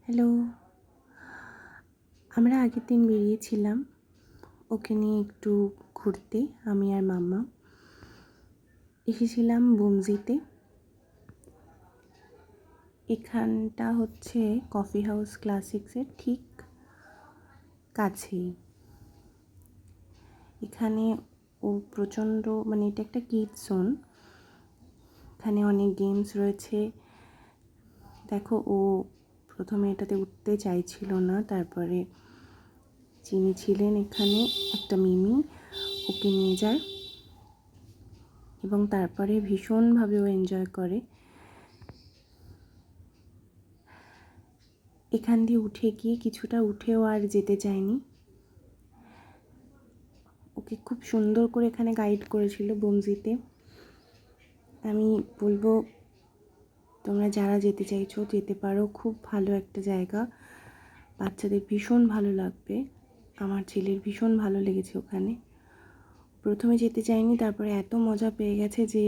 Hello. আমরা আগের দিন বেরিয়েছিলাম ওকে নিয়ে একটু ঘুরতে, আমি আর মাম্মা। এসেছিলাম বুমজিতে। এখানটা হচ্ছে কফি হাউস ক্লাসিক্সের ঠিক কাছেই। এখানে ও প্রচণ্ড এটা একটা কিডস জোন। এখানে অনেক গেমস রয়েছে। দেখো, ও প্রথমে এটাতে উঠতে চাইছিল না, তারপরে যিনি ছিলেন এখানে একটা মিমি ওকে নিয়ে যায় এবং তারপরে ভীষণভাবে ও এনজয় করে। এখান দিয়ে উঠে গিয়ে কিছুটা উঠেও আর যেতে চায়নি। ওকে খুব সুন্দর করে এখানে গাইড করেছিল বুমজিতে। আমি বলবো তোমরা যারা যেতে চাইছো যেতে পারো, খুব ভালো একটা জায়গা, বাচ্চাদের ভীষণ ভালো লাগবে। আমার ছেলের ভীষণ ভালো লেগেছে ওখানে। প্রথমে যেতে চাইনি, তারপরে এত মজা পেয়ে গেছে যে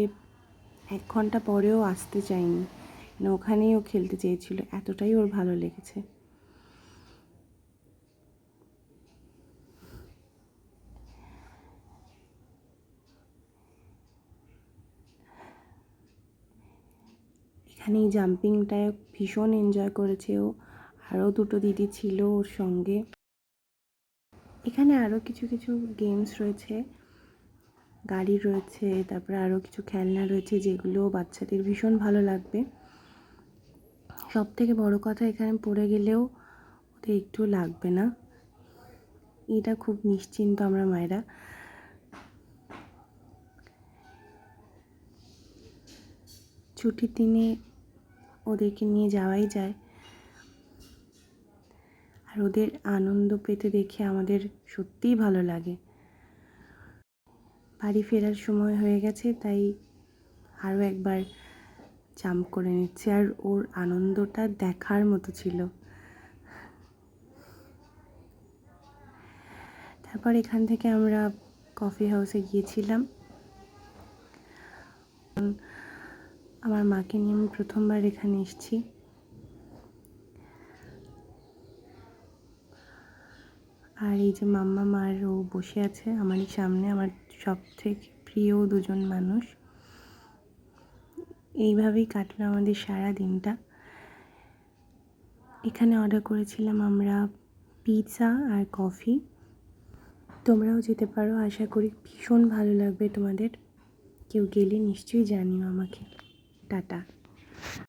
1 ঘন্টা পরেও আসতে চাইনি, ওখানেই ও খেলতে চেয়েছিল, এতটাই ওর ভালো লেগেছে। এখানে এই জাম্পিংটায় ভীষণ এনজয় করেছে ও। আরও 2টো দিদি ছিল ওর সঙ্গে। এখানে আরও কিছু কিছু গেমস রয়েছে, গাড়ি রয়েছে, তারপরে আরও কিছু খেলনা রয়েছে যেগুলো বাচ্চাদের ভীষণ ভালো লাগবে। সবথেকে বড় কথা, এখানে পড়ে গেলেও ওদের একটু লাগবে না, এটা খুব নিশ্চিন্ত আমরা মায়েরা। ছুটির দিনে ওদেরকে নিয়ে যাওয়াই যায়, আর ওদের আনন্দ পেতে দেখে আমাদের সত্যিই ভালো লাগে। বাড়ি ফেরার সময় হয়ে গেছে, তাই আরও একবার জাম্প করে নিচ্ছে, আর ওর আনন্দটা দেখার মতো ছিল। তারপর এখান থেকে আমরা কফি হাউসে গিয়েছিলাম। আমার মাকে নিয়ে আমি প্রথমবার এখানে এসেছি। আর এই যে মাম্মা মার ও বসে আছে আমারই সামনে, আমার সব থেকে প্রিয় 2জন মানুষ। এইভাবেই কাটলো আমাদের সারা দিনটা। এখানে অর্ডার করেছিলাম আমরা পিৎজা আর কফি। তোমরাও যেতে পারো, আশা করি ভীষণ ভালো লাগবে তোমাদের। কেউ গেলে নিশ্চয়ই জানিও আমাকে। টাটা।